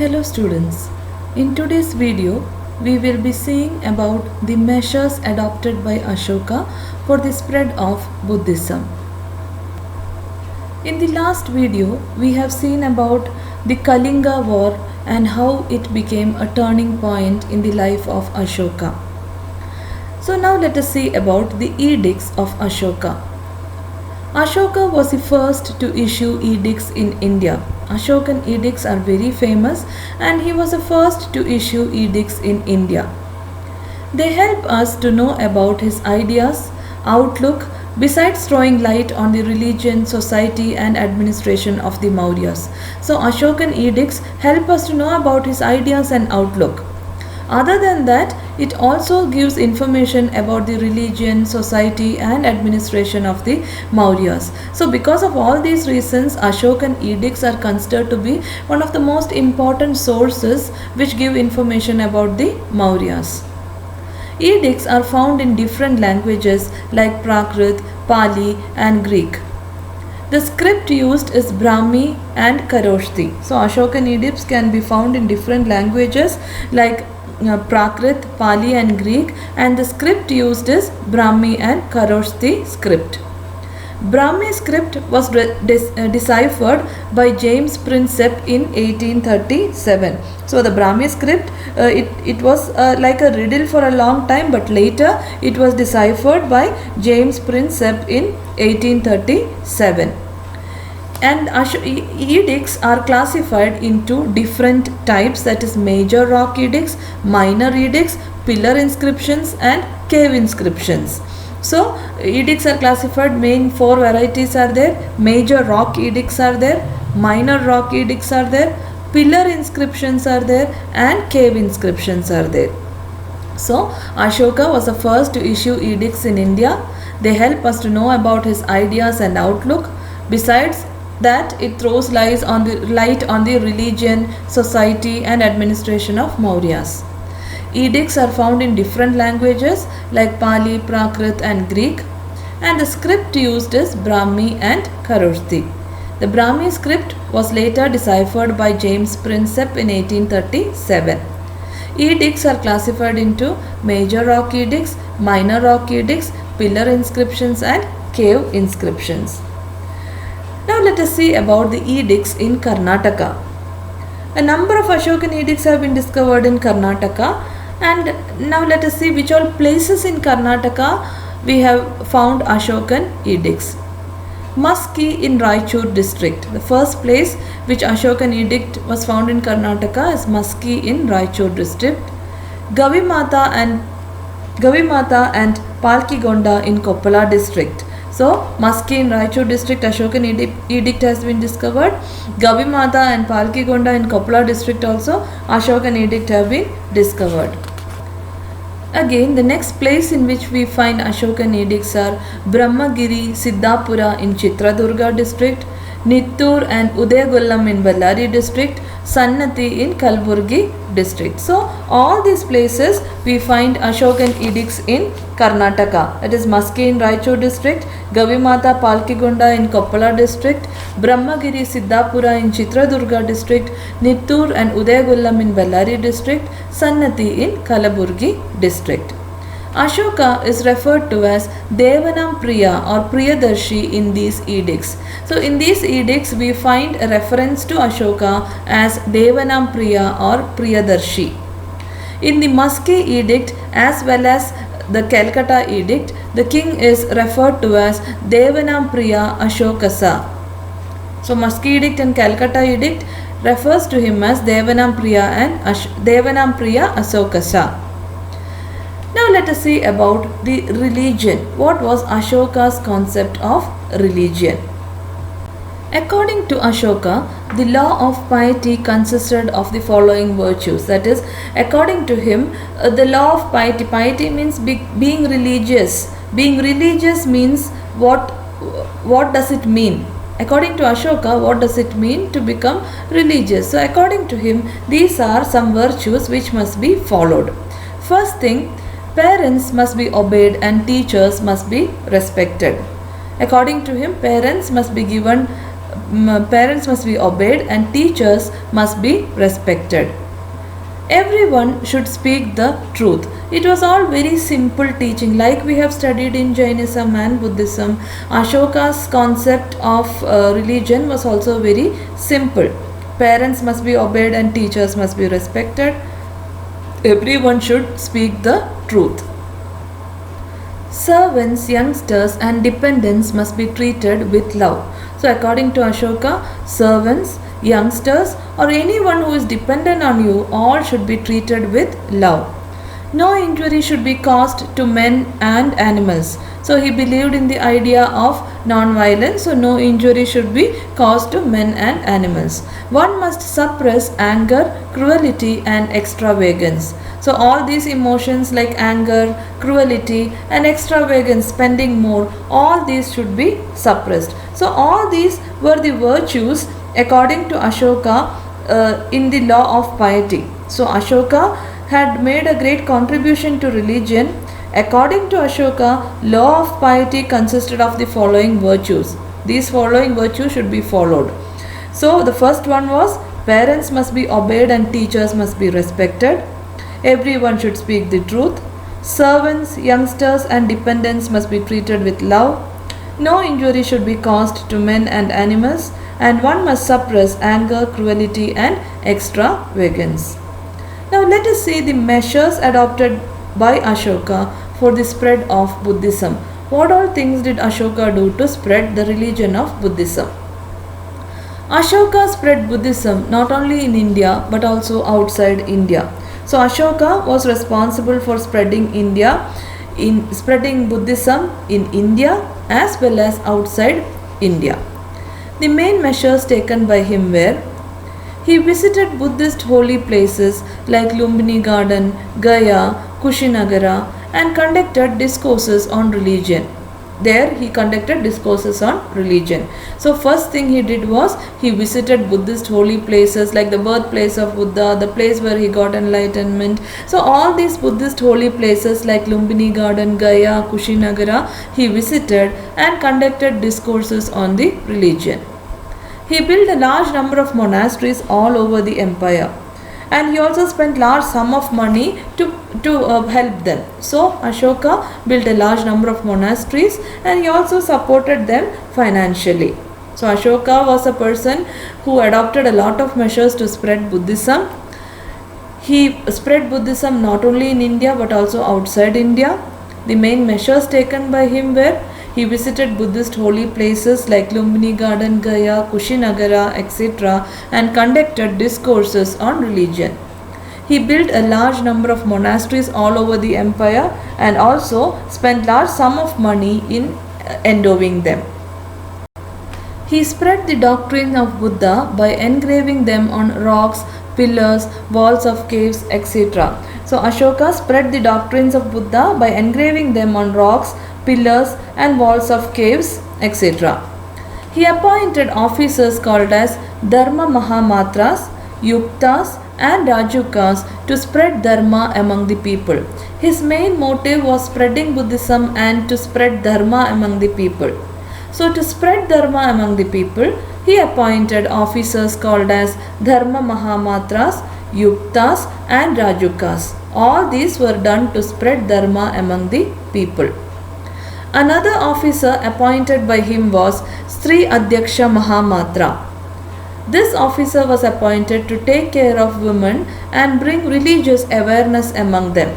Hello students, in today's video we will be seeing about the measures adopted by Ashoka for the spread of Buddhism. In the last video we have seen about the Kalinga war and how it became a turning point in the life of Ashoka. So now let us see about the edicts of Ashoka. Ashoka was the first to issue edicts in India. Ashokan edicts are very famous and he was the first to issue edicts in India. They help us to know about his ideas, outlook, besides throwing light on the religion, society and administration of the Mauryas. So Ashokan edicts help us to know about his ideas and outlook. Other than that, it also gives information about the religion, society and administration of the Mauryas. So because of all these reasons, Ashokan edicts are considered to be one of the most important sources which give information about the Mauryas. Edicts are found in different languages like Prakrit, Pali and Greek. The script used is Brahmi and Kharoshthi. So Ashokan edicts can be found in different languages like Prakrit, Pali and Greek, and the script used is Brahmi and Kharoshthi script. Brahmi script was deciphered by James Prinsep in 1837. So the Brahmi script, it was like a riddle for a long time, but later it was deciphered by James Prinsep in 1837. And edicts are classified into different types, that is major rock edicts, minor edicts, pillar inscriptions and cave inscriptions. So edicts are classified, main four varieties are there. Major rock edicts are there, minor rock edicts are there, pillar inscriptions are there and cave inscriptions are there. So Ashoka was the first to issue edicts in India. They help us to know about his ideas and outlook. Besides that, it throws light on the religion, society and administration of Mauryas. Edicts are found in different languages like Pali, Prakrit and Greek, and the script used is Brahmi and Kharoshthi. The Brahmi script was later deciphered by James Prinsep in 1837. Edicts are classified into major rock edicts, minor rock edicts, pillar inscriptions and cave inscriptions. Now let us see about the edicts in Karnataka. A number of Ashokan edicts have been discovered in Karnataka, and now let us see which all places in Karnataka we have found Ashokan edicts. Maski in Raichur district. The first place which Ashokan edict was found in Karnataka is Maski in Raichur district. Gavimata and Palkigonda in Koppala district. So, Maski in Raichur district Ashokan edict has been discovered. Gavimata and Palkigonda in Koppala district also Ashokan edict have been discovered. Again, the next place in which we find Ashokan edicts are Brahmagiri, Siddhapura in Chitradurga district, Nittur and Udayagollam in Ballari district, Sannati in Kalburgi district. So all these places we find Ashokan edicts in Karnataka, that is Maski in Raichur district, Gavimata Palkigonda in Koppala district, Brahmagiri Siddhapura in Chitradurga district, Nittur and Udayagollam in Ballari district, Sannati in Kalaburgi district. Ashoka is referred to as Devanam Priya or Priyadarshi in these edicts. So in these edicts we find a reference to Ashoka as Devanam Priya or Priyadarshi. In the Maski edict as well as the Calcutta edict, the king is referred to as Devanam Priya Ashokasa. So Maski edict and Calcutta edict refers to him as Devanam Priya and Devanam Priya Ashokasa. Now let us see about the religion. What was Ashoka's concept of religion? According to Ashoka, the law of piety consisted of the following virtues. That is, according to him, the law of piety, piety means being religious. Being religious means what does it mean? According to Ashoka, what does it mean to become religious? So according to him, these are some virtues which must be followed. First thing, parents must be obeyed and teachers must be respected. According to him, parents must be given parents must be obeyed and teachers must be respected. Everyone should speak the truth. It was all very simple teaching, like we have studied in Jainism and Buddhism. Ashoka's concept of religion was also very simple. Parents must be obeyed and teachers must be respected. Everyone should speak the truth. Servants, youngsters, and dependents must be treated with love. So, according to Ashoka, servants, youngsters, or anyone who is dependent on you, all should be treated with love. No injury should be caused to men and animals. So, he believed in the idea of non-violence. So, no injury should be caused to men and animals. One must suppress anger, cruelty, and extravagance. So all these emotions like anger, cruelty and extravagance, spending more, all these should be suppressed. So all these were the virtues according to Ashoka in the law of piety. So Ashoka had made a great contribution to religion. According to Ashoka, law of piety consisted of the following virtues. These following virtues should be followed. So the first one was parents must be obeyed and teachers must be respected. Everyone should speak the truth. Servants, youngsters, and dependents must be treated with love. No injury should be caused to men and animals, and one must suppress anger, cruelty, and extravagance. Now, let us see the measures adopted by Ashoka for the spread of Buddhism. What all things did Ashoka do to spread the religion of Buddhism? Ashoka spread Buddhism not only in India but also outside India. So Ashoka was responsible for spreading Buddhism in India as well as outside India. The main measures taken by him were: he visited Buddhist holy places like Lumbini Garden, Gaya, Kushinagara, and conducted discourses on religion. There he conducted discourses on religion. So first thing he did was he visited Buddhist holy places like the birthplace of Buddha, the place where he got enlightenment. So all these Buddhist holy places like Lumbini Garden, Gaya, Kushinagara, he visited and conducted discourses on the religion. He built a large number of monasteries all over the empire, and he also spent large sum of money to help them. So Ashoka built a large number of monasteries and he also supported them financially. So Ashoka was a person who adopted a lot of measures to spread Buddhism. He spread Buddhism not only in India but also outside India. The main measures taken by him were: he visited Buddhist holy places like Lumbini Garden, Gaya, Kushinagara, etc. and conducted discourses on religion. He built a large number of monasteries all over the empire and also spent large sum of money in endowing them. He spread the doctrine of Buddha by engraving them on rocks, pillars, walls of caves, etc. So Ashoka spread the doctrines of Buddha by engraving them on rocks, pillars and walls of caves, etc. He appointed officers called as Dharma Mahamatras, Yuktas and Rajukas to spread Dharma among the people. His main motive was spreading Buddhism and to spread Dharma among the people. So to spread Dharma among the people, he appointed officers called as Dharma Mahamatras, Yuktas and Rajukas. All these were done to spread Dharma among the people. Another officer appointed by him was Sri Adhyaksha Mahamatra. This officer was appointed to take care of women and bring religious awareness among them.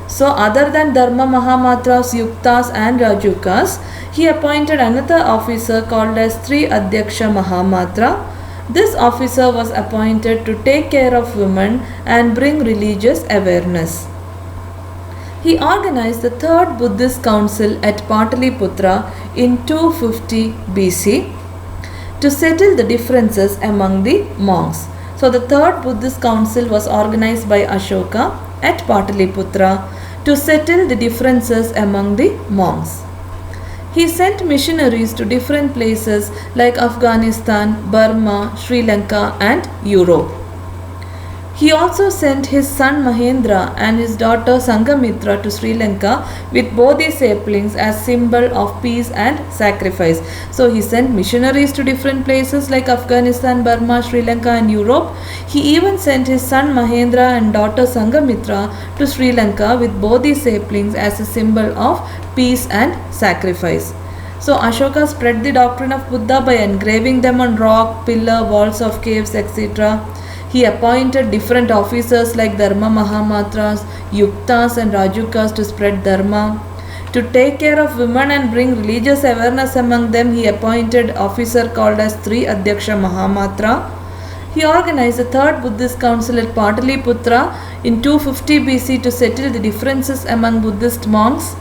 So other than Dharma Mahamatras, Yuktas and Rajukas, he appointed another officer called as Sri Adhyaksha Mahamatra. This officer was appointed to take care of women and bring religious awareness. He organized the third Buddhist council at Pataliputra in 250 BC to settle the differences among the monks. So the third Buddhist council was organized by Ashoka at Pataliputra to settle the differences among the monks. He sent missionaries to different places like Afghanistan, Burma, Sri Lanka and Europe. He also sent his son Mahendra and his daughter Sangamitra to Sri Lanka with Bodhi saplings as symbol of peace and sacrifice. So he sent missionaries to different places like Afghanistan, Burma, Sri Lanka and Europe. He even sent his son Mahendra and daughter Sangamitra to Sri Lanka with Bodhi saplings as a symbol of peace and sacrifice. So Ashoka spread the doctrine of Buddha by engraving them on rock, pillar, walls of caves, etc. He appointed different officers like Dharma Mahamatras, Yuktas and Rajukas to spread Dharma. To take care of women and bring religious awareness among them, he appointed officer called as Sri Adhyaksha Mahamatra. He organized the third Buddhist council at Pataliputra in 250 BC to settle the differences among Buddhist monks.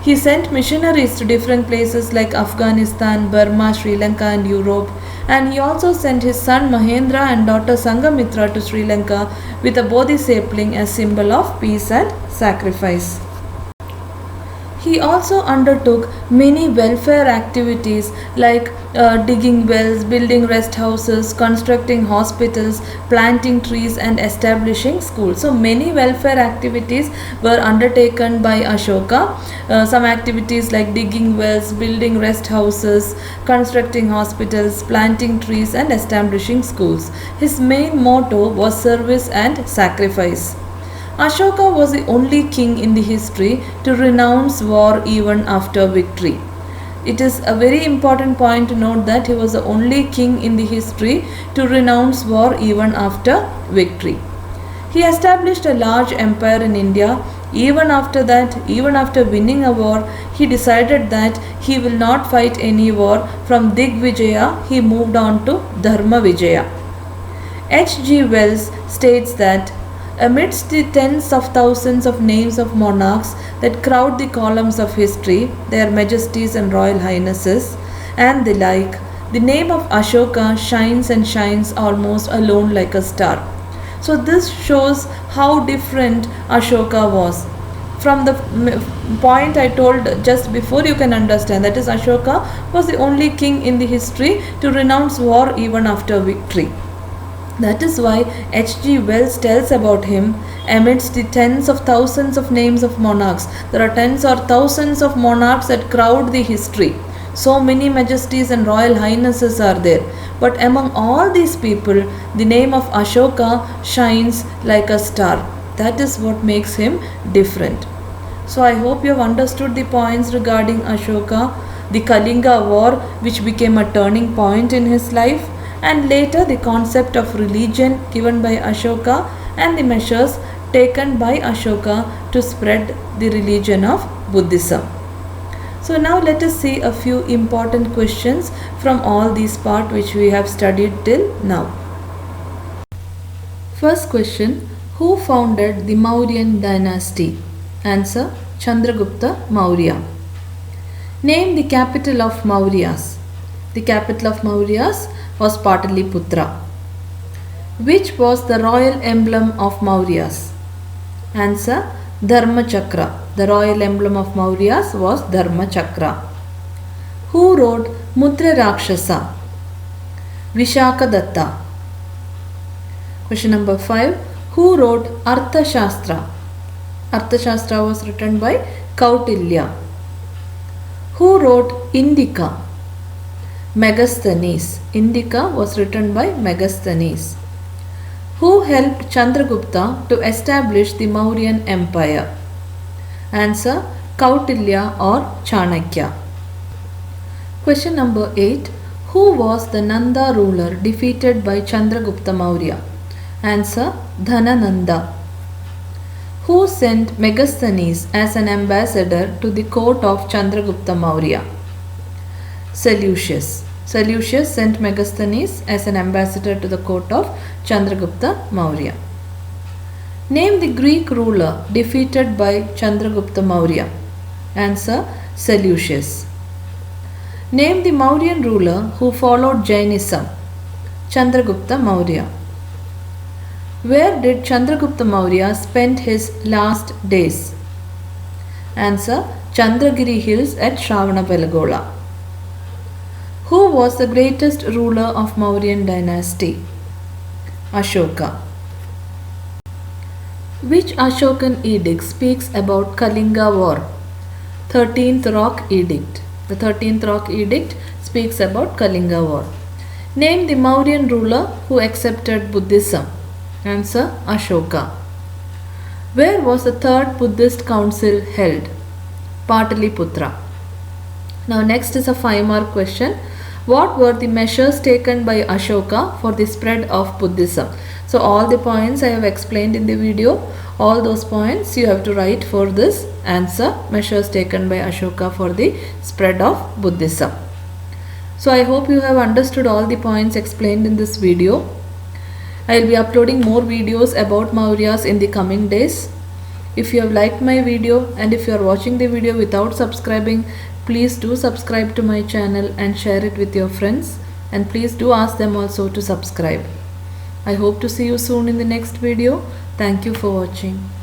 He sent missionaries to different places like Afghanistan, Burma, Sri Lanka and Europe, and he also sent his son Mahendra and daughter Sangamitra to Sri Lanka with a Bodhi sapling as symbol of peace and sacrifice. He also undertook many welfare activities like digging wells, building rest houses, constructing hospitals, planting trees and establishing schools. So many welfare activities were undertaken by Ashoka. Some activities like digging wells, building rest houses, constructing hospitals, planting trees and establishing schools. His main motto was service and sacrifice. Ashoka was the only king in the history to renounce war even after victory. It is a very important point to note that he was the only king in the history to renounce war even after victory. He established a large empire in India. Even after that, even after winning a war, he decided that he will not fight any war. From Digvijaya, he moved on to Dharma Vijaya. H.G. Wells states that amidst the tens of thousands of names of monarchs that crowd the columns of history, their majesties and royal highnesses, and the like, the name of Ashoka shines and shines almost alone like a star. So this shows how different Ashoka was. From the point I told just before, you can understand that is Ashoka was the only king in the history to renounce war even after victory. That is why H.G. Wells tells about him amidst the tens of thousands of names of monarchs. There are tens or thousands of monarchs that crowd the history. So many majesties and royal highnesses are there. But among all these people, the name of Ashoka shines like a star. That is what makes him different. So I hope you have understood the points regarding Ashoka, the Kalinga war which became a turning point in his life, and later the concept of religion given by Ashoka and the measures taken by Ashoka to spread the religion of Buddhism. So now let us see a few important questions from all these parts which we have studied till now. First question, who founded the Mauryan dynasty? Answer, Chandragupta Maurya. Name the capital of Mauryas. The capital of Mauryas was Pataliputra. Which was the royal emblem of Mauryas? Answer, Dharma Chakra. The royal emblem of Mauryas was Dharma Chakra. Who wrote Mudra Rakshasa? Vishakadatta. Question number 5. Who wrote Arthashastra? Arthashastra was written by Kautilya. Who wrote Indica? Megasthenes. Indica was written by Megasthenes. Who helped Chandragupta to establish the Mauryan Empire? Answer, Kautilya or Chanakya. Question number 8. Who was the Nanda ruler defeated by Chandragupta Maurya? Answer, Dhanananda. Who sent Megasthenes as an ambassador to the court of Chandragupta Maurya? Seleucus. Seleucus sent Megasthenes as an ambassador to the court of Chandragupta Maurya. Name the Greek ruler defeated by Chandragupta Maurya. Answer, Seleucus. Name the Mauryan ruler who followed Jainism. Chandragupta Maurya. Where did Chandragupta Maurya spend his last days? Answer, Chandragiri Hills at Shravanabelagola. Who was the greatest ruler of Mauryan dynasty? Ashoka. Which Ashokan edict speaks about Kalinga war? 13th Rock Edict. The 13th Rock Edict speaks about Kalinga war. Name the Mauryan ruler who accepted Buddhism. Answer Ashoka. Where was the third Buddhist council held? Pataliputra. Now next is a 5-mark question. What were the measures taken by Ashoka for the spread of Buddhism? So all the points I have explained in the video, all those points you have to write for this answer, measures taken by Ashoka for the spread of Buddhism. So I hope you have understood all the points explained in this video. I will be uploading more videos about Mauryas in the coming days. If you have liked my video and if you are watching the video without subscribing, please do subscribe to my channel and share it with your friends, and please do ask them also to subscribe. I hope to see you soon in the next video. Thank you for watching.